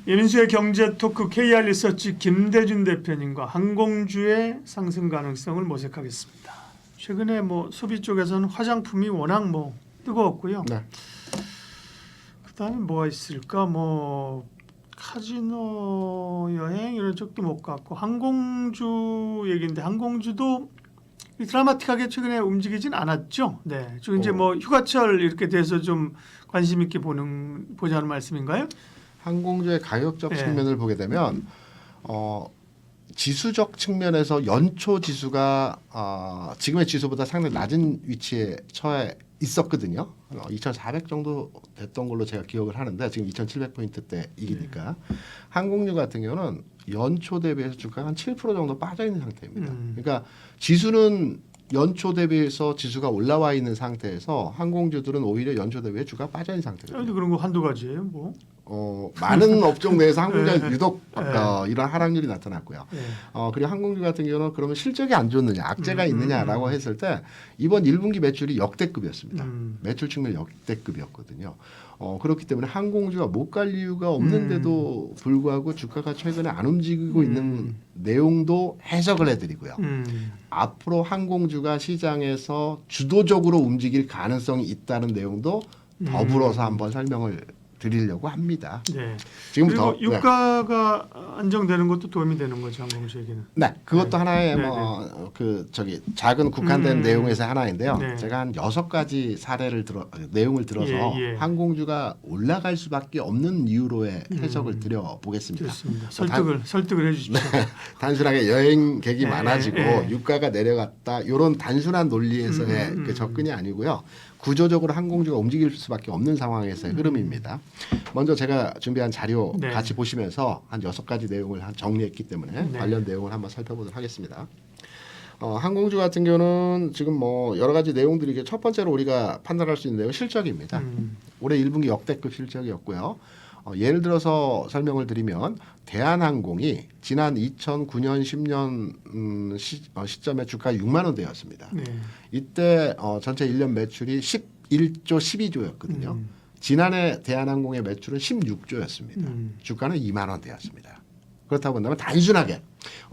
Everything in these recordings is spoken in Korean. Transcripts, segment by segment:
이민수의 경제 토크 KR 리서치 김대준 대표님과 항공주의 상승 가능성을 모색하겠습니다. 최근에 뭐 소비 쪽에서는 화장품이 워낙 뭐 뜨거웠고요. 네. 그다음에 뭐가 있을까? 뭐 카지노 여행 이런 쪽도 못 갔고 항공주 얘기인데 항공주도 드라마틱하게 최근에 움직이진 않았죠. 네, 좀 이제 뭐 휴가철 이렇게 돼서 좀 관심 있게 보자는 말씀인가요? 항공주의 가격적 네. 측면을 보게 되면 지수적 측면에서 연초 지수가 지금의 지수보다 상당히 낮은 위치에 처해 있었거든요. 2,400 정도 됐던 걸로 제가 기억을 하는데 지금 2,700포인트대이니까 항공주 같은 경우는 연초 대비해서 주가가 한 7% 정도 빠져 있는 상태입니다. 그러니까 지수는 연초 대비해서 지수가 올라와 있는 상태에서 항공주들은 오히려 연초 대비해 주가 빠져 있는 상태거든요. 그런 거 한두 가지예요, 뭐. 많은 업종 내에서 항공주가 네. 유독 네. 이런 하락률이 나타났고요. 네. 그리고 항공주 같은 경우는 그러면 실적이 안 좋느냐, 악재가 있느냐라고 했을 때 이번 1분기 매출이 역대급이었습니다. 매출 측면 역대급이었거든요. 그렇기 때문에 항공주가 못 갈 이유가 없는데도 불구하고 주가가 최근에 안 움직이고 있는 내용도 해석을 해드리고요. 앞으로 항공주가 시장에서 주도적으로 움직일 가능성이 있다는 내용도 더불어서 한번 설명을 드리려고 합니다. 네. 지금 그리고 유가가 안정되는 것도 도움이 되는 거죠, 항공주에게는. 네, 그것도 네. 하나의 네, 작은 국한된 내용에서 하나인데요. 네. 제가 한 6가지 사례를 내용을 들어서 예. 항공주가 올라갈 수밖에 없는 이유로의 해석을 드려보겠습니다. 좋습니다. 설득을 해주십시오. 단순하게 여행객이 네, 많아지고 네. 유가가 내려갔다 이런 단순한 논리에서의 그 접근이 아니고요. 구조적으로 항공주가 움직일 수밖에 없는 상황에서의 흐름입니다. 먼저 제가 준비한 자료 네. 같이 보시면서 한 6가지 내용을 정리했기 때문에 네. 관련 내용을 한번 살펴보도록 하겠습니다. 항공주 같은 경우는 지금 뭐 여러 가지 내용들이 첫 번째로 우리가 판단할 수 있는 내용은 실적입니다. 올해 1분기 역대급 실적이었고요. 예를 들어서 설명을 드리면 대한항공이 지난 2009년 10년 시점에 주가 6만 원대였습니다. 네. 이때 전체 1년 매출이 11조 12조였거든요. 지난해 대한항공의 매출은 16조였습니다. 주가는 2만 원대였습니다. 그렇다고 한다면 단순하게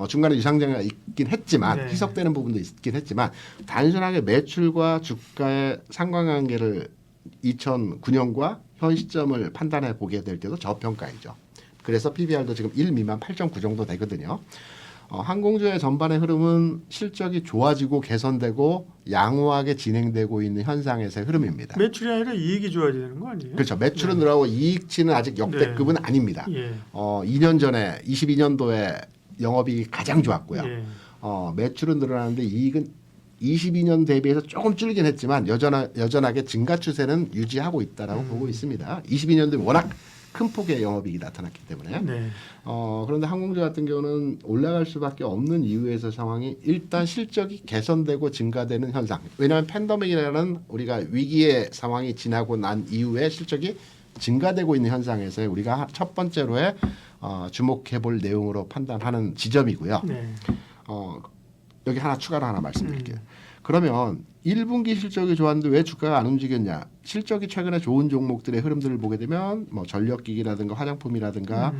중간에 유상증가 있긴 했지만 네. 희석되는 부분도 있긴 했지만 단순하게 매출과 주가의 상관관계를 2009년과 현 시점을 판단해 보게 될 때도 저평가이죠. 그래서 PBR도 지금 1 미만 8.9 정도 되거든요. 항공주의 전반의 흐름은 실적이 좋아지고 개선되고 양호하게 진행되고 있는 현상에서의 흐름입니다. 매출이 아니라 이익이 좋아져야 되는 거 아니에요? 그렇죠. 매출은 늘어나고 이익치는 아직 역대급은 아닙니다. 예. 2년 전에 22년도에 영업이익이 가장 좋았고요. 예. 매출은 늘어나는데 이익은 22년 대비해서 조금 줄긴 했지만 여전하게 증가 추세는 유지하고 있다라고 보고 있습니다. 22년도에 워낙 큰 폭의 영업이익이 나타났기 때문에. 네. 그런데 항공주 같은 경우는 올라갈 수밖에 없는 이유에서 상황이 일단 실적이 개선되고 증가되는 현상. 왜냐하면 팬데믹이라는 우리가 위기의 상황이 지나고 난 이후에 실적이 증가되고 있는 현상에서 우리가 첫 번째로의 주목해 볼 내용으로 판단하는 지점이고요. 네. 여기 추가로 하나 말씀드릴게요. 그러면 1분기 실적이 좋았는데 왜 주가가 안 움직였냐? 실적이 최근에 좋은 종목들의 흐름들을 보게 되면 뭐 전력기기라든가 화장품이라든가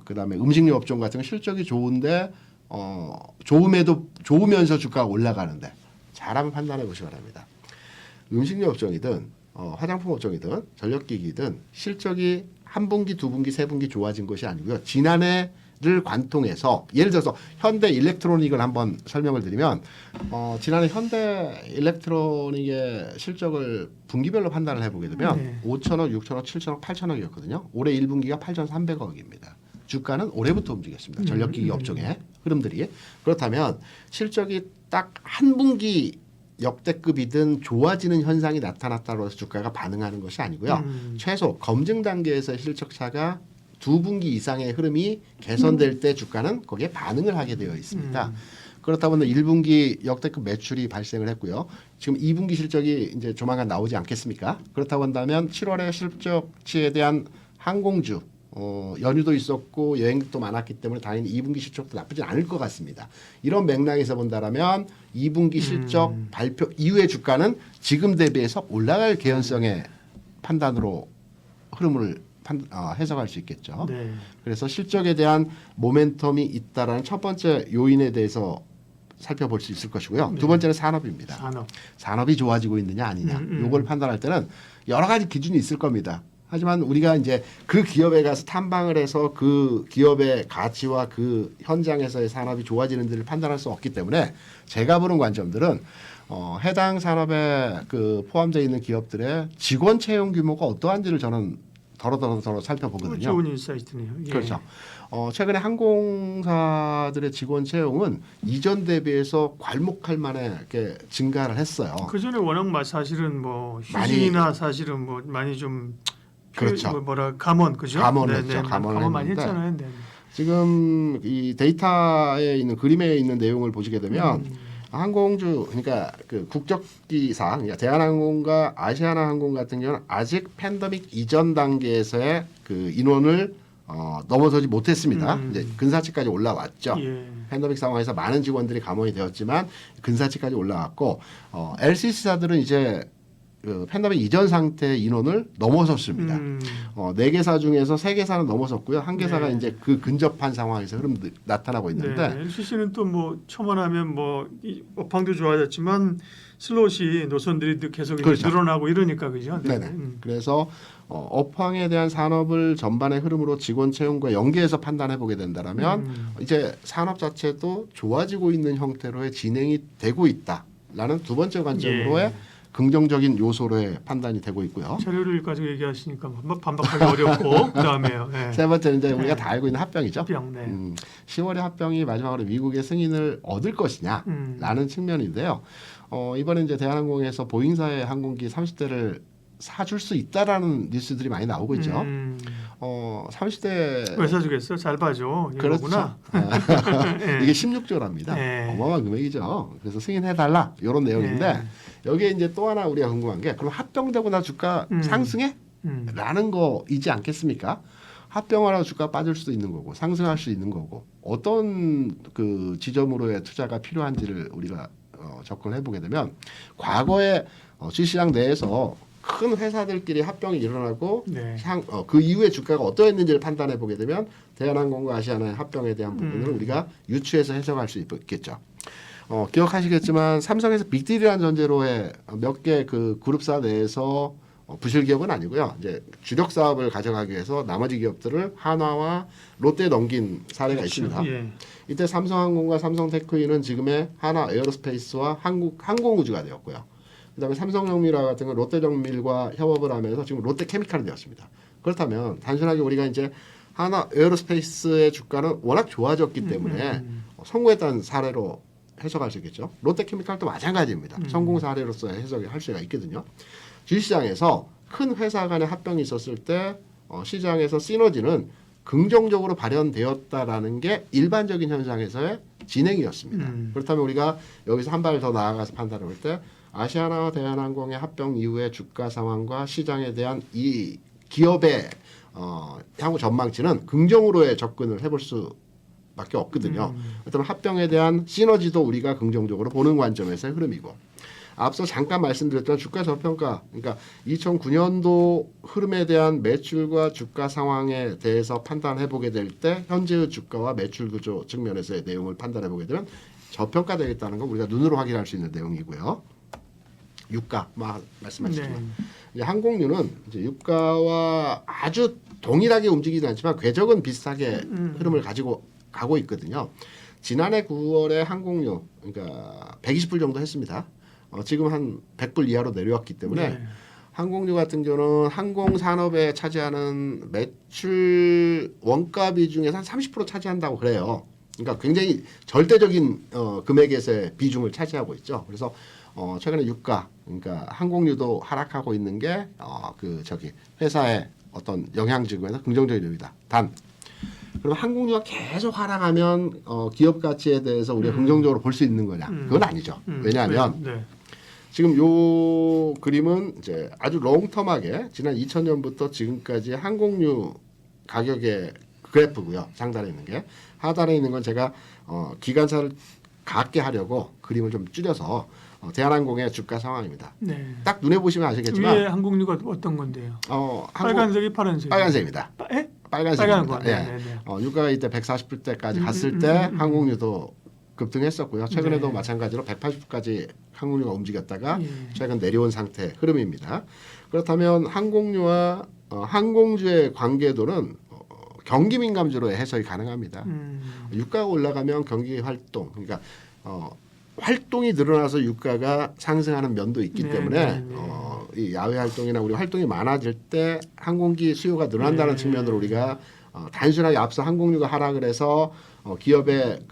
그다음에 음식료 업종 같은 건 실적이 좋은데 좋으면서 주가가 올라가는데 잘 한번 판단해 보시기 바랍니다. 음식료 업종이든 화장품 업종이든 전력기기든 실적이 한 분기, 두 분기, 세 분기 좋아진 것이 아니고요. 지난해를 관통해서 예를 들어서 현대 일렉트로닉을 한번 설명을 드리면 지난해 현대 일렉트로닉의 실적을 분기별로 판단을 해보게 되면 5천억, 6천억, 7천억, 8천억이었거든요. 올해 1분기가 8,300억입니다. 주가는 올해부터 움직였습니다. 전력기기 업종의 흐름들이. 그렇다면 실적이 딱 한 분기 역대급이든 좋아지는 현상이 나타났다고 해서 주가가 반응하는 것이 아니고요. 최소 검증 단계에서의 실적차가 두 분기 이상의 흐름이 개선될 때 주가는 거기에 반응을 하게 되어 있습니다. 그렇다 보면 1분기 역대급 매출이 발생을 했고요. 지금 2분기 실적이 이제 조만간 나오지 않겠습니까? 그렇다고 한다면 7월에 실적치에 대한 항공주 연휴도 있었고 여행도 많았기 때문에 당연히 2분기 실적도 나쁘지 않을 것 같습니다. 이런 맥락에서 본다라면 2분기 실적 발표 이후의 주가는 지금 대비해서 올라갈 개연성의 판단으로 흐름을 해석할 수 있겠죠. 네. 그래서 실적에 대한 모멘텀이 있다라는 첫 번째 요인에 대해서 살펴볼 수 있을 것이고요. 네. 두 번째는 산업입니다. 산업. 산업이 좋아지고 있느냐 아니냐. 요걸 판단할 때는 여러 가지 기준이 있을 겁니다. 하지만 우리가 이제 그 기업에 가서 탐방을 해서 그 기업의 가치와 그 현장에서의 산업이 좋아지는 지를 판단할 수 없기 때문에 제가 보는 관점들은 해당 산업에 그 포함되어 있는 기업들의 직원 채용 규모가 어떠한지를 저는 더러 살펴보거든요. 좋은 인사이트네요. 예. 그렇죠. 최근에 항공사들의 직원 채용은 이전 대비해서 괄목할 만에 이렇게 증가를 했어요. 그 전에 워낙 사실은 뭐 많이- 휴직이나 사실은 뭐 많이 좀 그렇죠. 감원 그죠? 감원했죠. 감원을 많이 했는데 했잖아요. 네. 지금 이 데이터에 있는 그림에 있는 내용을 보시게 되면 항공주 그러니까 그 국적기사 그러니까 대한항공과 아시아나항공 같은 경우는 아직 팬데믹 이전 단계에서의 그 in원을 넘어서지 못했습니다. 이제 근사치까지 올라왔죠. 예. 팬데믹 상황에서 많은 직원들이 감원이 되었지만 근사치까지 올라왔고 LCC사들은 이제 그 팬데믹 이전 상태의 인원을 넘어섰습니다. 4개사 중에서 3개사는 넘어섰고요. 1개사가 네. 이제 그 근접한 상황에서 흐름 나타나고 있는데 네. LCC는 또 뭐 첨언하면 뭐 업황도 좋아졌지만 슬롯이 노선들이 계속 이제 그렇죠. 늘어나고 이러니까 그죠? 네. 네네. 그래서 업황에 대한 산업을 전반의 흐름으로 직원 채용과 연계해서 판단해 보게 된다라면 이제 산업 자체도 좋아지고 있는 형태로의 진행이 되고 있다라는 두 번째 관점으로의 예. 긍정적인 요소로의 판단이 되고 있고요. 자료를 가지고 얘기하시니까 반박하기 어렵고 그다음에요. 네. 세 번째는 이제 우리가 네. 다 알고 있는 합병이죠. 합병, 네. 10월에 합병이 마지막으로 미국의 승인을 얻을 것이냐라는 측면인데요. 이번에 이제 대한항공에서 보잉사의 항공기 30대를 사줄 수 있다라는 뉴스들이 많이 나오고 있죠. 30대 왜 사주겠어? 잘 봐줘. 그렇죠. 이거구나. 네. 이게 16조랍니다. 네. 어마어마한 금액이죠. 그래서 승인해달라 이런 내용인데 네. 여기에 이제 또 하나 우리가 궁금한 게 그럼 합병되고 나 주가 상승해? 라는 거이지 않겠습니까? 합병하라고 주가 빠질 수도 있는 거고 상승할 수 있는 거고 어떤 그 지점으로의 투자가 필요한지를 우리가 접근해 보게 되면 과거에 주식시장 내에서 큰 회사들끼리 합병이 일어나고 네. 그 이후에 주가가 어떠했는지를 판단해 보게 되면 대한항공과 아시아나의 합병에 대한 부분을 우리가 유추해서 해석할 수 있겠죠. 기억하시겠지만 삼성에서 빅딜이라는 전제로의 몇 개 그 그룹사 내에서 부실 기업은 아니고요. 이제 주력 사업을 가져가기 위해서 나머지 기업들을 한화와 롯데에 넘긴 사례가 있습니다. 예. 이때 삼성항공과 삼성테크인은 지금의 한화 에어로스페이스와 항공우주가 되었고요. 그다음에 삼성정밀화 같은 건 롯데정밀과 협업을 하면서 지금 롯데케미칼이 되었습니다. 그렇다면 단순하게 우리가 이제 한화 에어로스페이스의 주가는 워낙 좋아졌기 때문에 성공했다는 사례로 해석할 수 있겠죠. 롯데케미칼도 마찬가지입니다. 성공 사례로서 해석을 할 수가 있거든요. 주식시장에서 큰 회사 간의 합병이 있었을 때 시장에서 시너지는 긍정적으로 발현되었다라는 게 일반적인 현상에서의 진행이었습니다. 그렇다면 우리가 여기서 한 발 더 나아가서 판단을 할 때 아시아나와 대한항공의 합병 이후의 주가 상황과 시장에 대한 이 기업의 향후 전망치는 긍정으로의 접근을 해볼 수밖에 없거든요. 그렇다면 합병에 대한 시너지도 우리가 긍정적으로 보는 관점에서의 흐름이고 앞서 잠깐 말씀드렸던 주가 저평가, 그러니까 2009년도 흐름에 대한 매출과 주가 상황에 대해서 판단해 보게 될 때 현재의 주가와 매출 구조 측면에서의 내용을 판단해 보게 되면 저평가되겠다는 건 우리가 눈으로 확인할 수 있는 내용이고요. 유가 말씀하셨지만 네. 이제 항공유는 이제 유가와 아주 동일하게 움직이지 않지만 궤적은 비슷하게 흐름을 가지고 가고 있거든요. 지난해 9월에 항공유 그러니까 120불 정도 했습니다. 지금 한 100불 이하로 내려왔기 때문에 네. 항공유 같은 경우는 항공 산업에 차지하는 매출 원가 비중에서 한 30% 차지한다고 그래요. 그러니까 굉장히 절대적인 금액에서의 비중을 차지하고 있죠. 그래서 최근에 유가 그러니까 항공유도 하락하고 있는 게 회사의 어떤 영향직면에서 긍정적인 요인이다. 단 그럼 항공유가 계속 하락하면 기업 가치에 대해서 우리가 긍정적으로 볼 수 있는 거냐? 그건 아니죠. 왜냐하면 네. 지금 요 그림은 이제 아주 롱텀하게 지난 2000년부터 지금까지 항공유 가격의 그래프고요. 상단에 있는 게 하단에 있는 건 제가 기관사를 같게 하려고 그림을 좀 줄여서 대한항공의 주가 상황입니다. 네. 딱 눈에 보시면 아시겠지만 위에 항공유가 어떤 건데요? 빨간색이 파란색. 빨간색입니다. 예? 빨간색입니다. 빨간 거. 예. 네. 유가가 이때 140불대까지 갔을 때 항공유도 급등했었고요. 최근에도 네. 마찬가지로 180불까지 항공유가 움직였다가 예. 최근 내려온 상태 흐름입니다. 그렇다면 항공유와 항공주의 관계도는 경기 민감주로 해석이 가능합니다. 유가가 올라가면 경기 활동, 그러니까 활동이 늘어나서 유가가 상승하는 면도 있기 네, 때문에 네, 네. 이 야외 활동이나 우리 활동이 많아질 때 항공기 수요가 늘어난다는 네. 측면으로 우리가 단순하게 앞서 항공유가 하락을 해서 기업의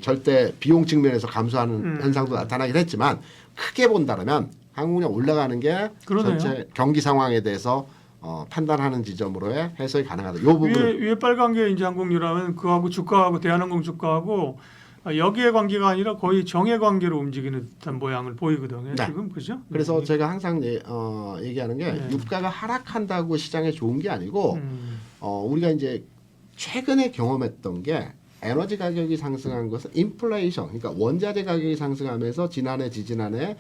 절대 비용 측면에서 감소하는 현상도 나타나긴 했지만 크게 본다면 항공유가 올라가는 게 그러네요. 전체 경기 상황에 대해서 판단하는 지점으로의 해석이 가능하다. 이 부분은 위에 빨간 게 이제 항공유라면 그하고 주가하고 대한항공 주가하고 역의 관계가 아니라 거의 정의 관계로 움직이는 듯한 모양을 보이거든요. 네. 지금 그죠? 그래서 제가 항상 얘기하는 게 네. 유가가 하락한다고 시장에 좋은 게 아니고 우리가 이제 최근에 경험했던 게 에너지 가격이 상승한 것은 인플레이션, 그러니까 원자재 가격이 상승하면서 지난해 지지난해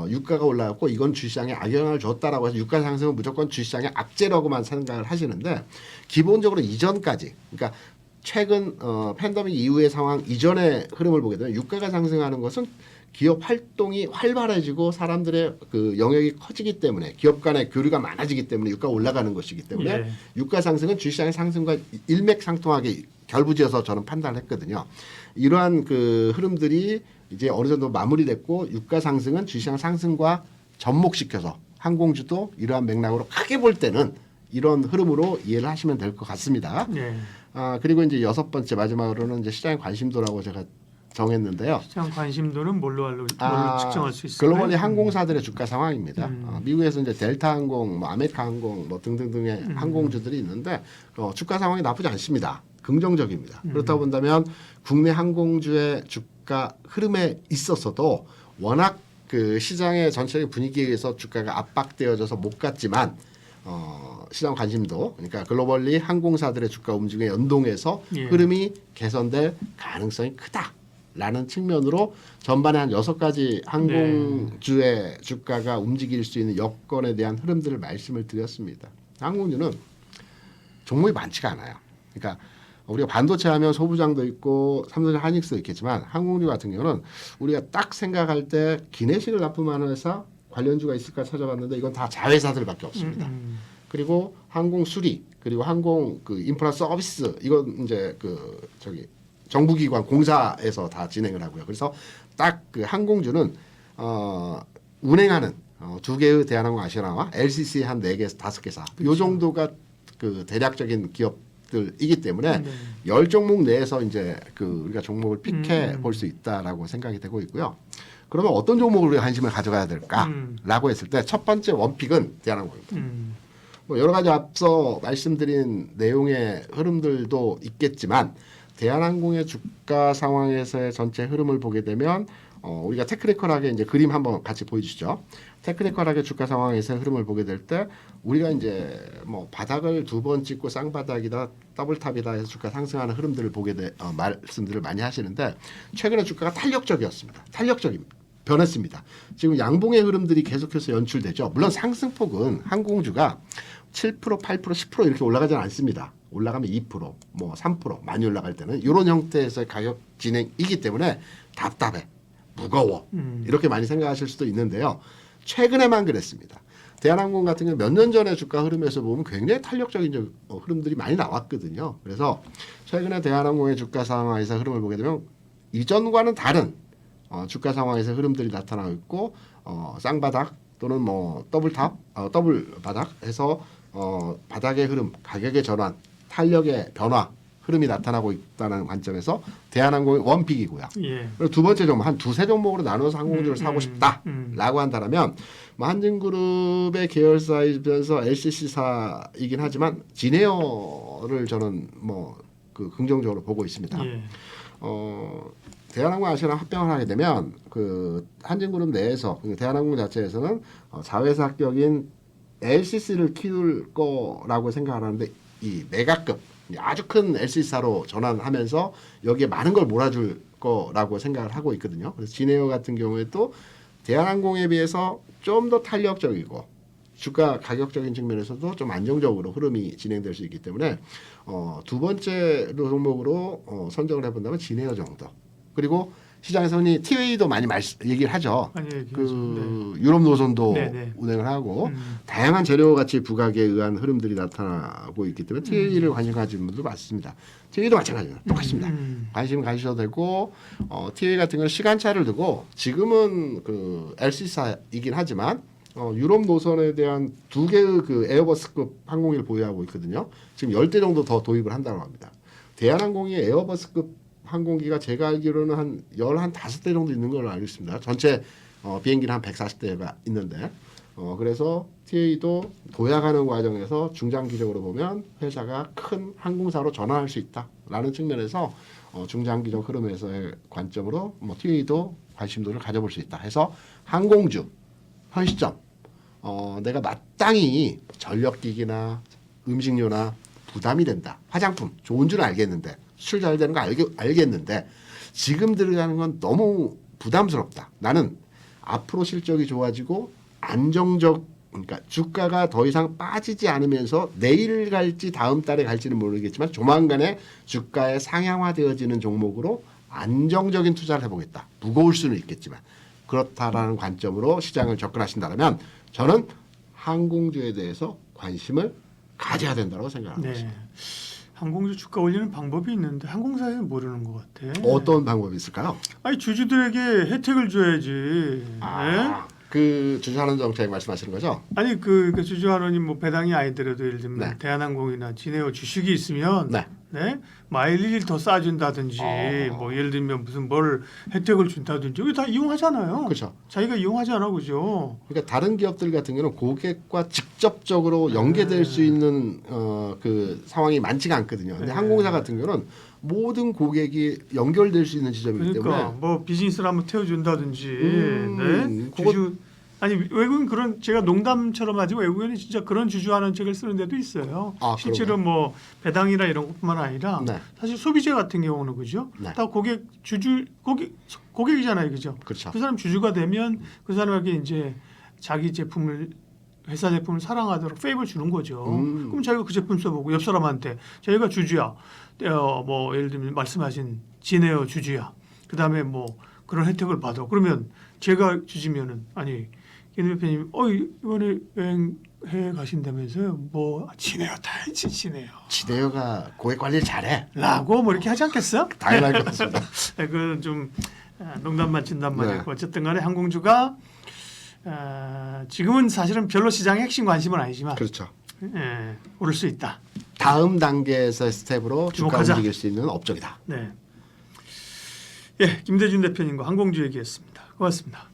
유가가 올라갔고 이건 주시장에 악영향을 줬다라고 해서 유가 상승은 무조건 주시장의 악재라고만 생각을 하시는데 기본적으로 이전까지, 그러니까 최근 팬데믹 이후의 상황 이전의 흐름을 보게 되면 유가가 상승하는 것은 기업 활동이 활발해지고 사람들의 그 영역이 커지기 때문에 기업 간의 교류가 많아지기 때문에 유가가 올라가는 것이기 때문에 예. 유가 상승은 주시장의 상승과 일맥상통하게 결부지어서 저는 판단을 했거든요. 이러한 그 흐름들이 이제 어느 정도 마무리됐고 유가 상승은 주시장 상승과 접목시켜서 항공주도 이러한 맥락으로 크게 볼 때는 이런 흐름으로 이해를 하시면 될 것 같습니다. 네. 그리고 이제 여섯 번째 마지막으로는 이제 시장의 관심도라고 제가 정했는데요. 시장 관심도는 뭘로 측정할 수 있을까요? 글로벌리 항공사들의 주가 상황입니다. 미국에서 이제 델타 항공, 뭐 아메리카 항공, 뭐 등등등의 항공주들이 있는데 주가 상황이 나쁘지 않습니다. 긍정적입니다. 그렇다 본다면 국내 항공주의 주가 흐름에 있어서도 워낙 그 시장의 전체적인 분위기에 의해서 주가가 압박되어져서 못 갔지만 시장 관심도, 그러니까 글로벌리 항공사들의 주가 움직임에 연동해서 예. 흐름이 개선될 가능성이 크다라는 측면으로 전반에 한 6가지 항공주의 주가가 움직일 수 있는 여건에 대한 흐름들을 말씀을 드렸습니다. 항공주는 종목이 많지가 않아요. 그러니까 우리가 반도체 하면 소부장도 있고 삼성전 하이닉스도 있겠지만 항공주 같은 경우는 우리가 딱 생각할 때 기내식을 납품하는 회사 관련주가 있을까 찾아봤는데 이건 다 자회사들밖에 없습니다. 그리고 항공 수리, 그리고 항공 그 인프라 서비스, 이건 이제 정부기관 공사에서 다 진행을 하고요. 그래서 딱 그 항공주는 운행하는 2개의 대한항공 아시아나와 LCC 한 4개, 5개사, 요 정도가 그 대략적인 기업들이기 때문에 10종목 내에서 이제 우리가 종목을 픽해 볼 수 있다라고 생각이 되고 있고요. 그러면 어떤 종목을 우리가 관심을 가져가야 될까라고 했을 때 첫 번째 원픽은 대한항공입니다. 뭐 여러 가지 앞서 말씀드린 내용의 흐름들도 있겠지만 대한항공의 주가 상황에서의 전체 흐름을 보게 되면 우리가 테크니컬하게 이제 그림 한번 같이 보여주시죠. 테크니컬하게 주가 상황에서의 흐름을 보게 될 때 우리가 이제 뭐 바닥을 2번 찍고 쌍바닥이다, 더블탑이다 해서 주가 상승하는 흐름들을 말씀들을 많이 하시는데 최근에 주가가 탄력적이었습니다. 변했습니다. 지금 양봉의 흐름들이 계속해서 연출되죠. 물론 상승폭은 항공주가 7%, 8%, 10% 이렇게 올라가지는 않습니다. 올라가면 2%, 뭐 3% 많이 올라갈 때는 이런 형태에서의 가격 진행이기 때문에 답답해, 무거워 이렇게 많이 생각하실 수도 있는데요. 최근에만 그랬습니다. 대한항공 같은 경우 몇 년 전에 주가 흐름에서 보면 굉장히 탄력적인 흐름들이 많이 나왔거든요. 그래서 최근에 대한항공의 주가 상황에서 흐름을 보게 되면 이전과는 다른 주가 상황에서 흐름들이 나타나고 있고 쌍바닥 또는 뭐 더블탑, 더블 바닥 해서 바닥의 흐름, 가격의 전환, 탄력의 변화 흐름이 나타나고 있다는 관점에서 대한항공이 원픽이고요. 예. 그리고 두 번째 종목 한 2-3종목으로 나눠서 항공주를 사고 싶다라고 한다면 뭐 한진그룹의 계열사이면서 LCC사이긴 하지만 진에어를 저는 뭐 긍정적으로 보고 있습니다. 예. 대한항공 아시아랑 합병을 하게 되면 그 한진그룹 내에서 대한항공 자체에서는 자회사 합격인 LCC를 키울 거라고 생각하는데 이 메가급 아주 큰 LCC사로 전환하면서 여기에 많은 걸 몰아줄 거라고 생각을 하고 있거든요. 그래서 진에어 같은 경우에 또 대한항공에 비해서 좀 더 탄력적이고 주가 가격적인 측면에서도 좀 안정적으로 흐름이 진행될 수 있기 때문에 두 번째 종목으로 선정을 해본다면 진에어 정도. 그리고 시장에서 흔히 TA도 많이 얘기를 하죠. 많이 얘기하죠. 그 유럽 노선도 네. 운행을 하고 다양한 재료 가치 부각에 의한 흐름들이 나타나고 있기 때문에 TA를 관심 가지는 분도 많습니다. TA도 마찬가지입니다. 똑같습니다. 관심 가지셔도 되고 TA 같은 건 시간차를 두고 지금은 그 LC사이긴 하지만 유럽 노선에 대한 두 개의 그 에어버스급 항공기를 보유하고 있거든요. 지금 10대 정도 더 도입을 한다고 합니다. 대한항공이 에어버스급 항공기가 제가 알기로는 한 15대 정도 있는 걸로 알고 있습니다. 전체 비행기는 한 140대가 있는데 그래서 TA도 도약하는 과정에서 중장기적으로 보면 회사가 큰 항공사로 전환할 수 있다라는 측면에서 중장기적 흐름에서의 관점으로 TA도 관심도를 가져볼 수 있다 해서 항공주 현 시점 내가 마땅히 전력기기나 음식료나 부담이 된다. 화장품 좋은 줄은 알겠는데 수출 잘 되는 거 알겠는데 지금 들어가는 건 너무 부담스럽다. 나는 앞으로 실적이 좋아지고 안정적 그러니까 주가가 더 이상 빠지지 않으면서 내일 갈지 다음 달에 갈지는 모르겠지만 조만간에 주가에 상향화되어지는 종목으로 안정적인 투자를 해보겠다. 무거울 수는 있겠지만 그렇다라는 관점으로 시장을 접근하신다면 저는 항공주에 대해서 관심을 가져야 된다고 생각합니다. 네. 항공주 주가 올리는 방법이 있는데 항공사에는 모르는 것 같아. 어떤 방법이 있을까요? 아니 주주들에게 혜택을 줘야지. 네? 그 주주환원 정책 말씀하시는 거죠? 아니 그 주주환원이 뭐 배당이 아니더라도 예를 들면 네. 대한항공이나 진에어 주식이 있으면 네. 네? 마일리지를 더 싸준다든지 뭐 예를 들면 무슨 뭘 혜택을 준다든지 이거 다 이용하잖아요. 그렇죠. 자기가 이용하잖아, 그죠? 그러니까 다른 기업들 같은 경우는 고객과 직접적으로 연계될 수 있는 그 상황이 많지가 않거든요. 근데 네. 항공사 같은 경우는 모든 고객이 연결될 수 있는 지점이기 그러니까 때문에 뭐 비즈니스를 한번 태워준다든지 네? 그거- 주주 아니 외국인 그런 제가 농담처럼 하지 외국인은 진짜 그런 주주하는 책을 쓰는 데도 있어요. 아, 실제로 뭐 배당이나 이런 것뿐만 아니라 네. 사실 소비재 같은 경우는 그죠? 네. 다 고객이잖아요, 그죠? 그렇죠. 그 사람 주주가 되면 그 사람에게 이제 자기 제품을 회사 제품을 사랑하도록 페이버를 주는 거죠. 그럼 자기가 그 제품 써보고 옆 사람한테 저희가 주주야, 뭐 예를 들면 말씀하신 진에어 주주야. 그 다음에 뭐 그런 혜택을 받아. 그러면 제가 주지면은 아니 김 대표님, 이번에 여행해 가신다면서요? 뭐 진에어 타야지 진에어. 지대여가 고객 관리를 잘해. 라고 뭐 이렇게 하지 않겠어? 당연할 것 같습니다. 네, 그건 좀 농담만 진담만이고 네. 어쨌든 간에 항공주가 지금은 사실은 별로 시장의 핵심 관심은 아니지만 그렇죠. 오를 수 있다. 다음 단계에서의 스텝으로 주가 주목하자. 움직일 수 있는 업종이다. 네. 예, 김대준 대표님과 항공주 얘기했습니다. 고맙습니다.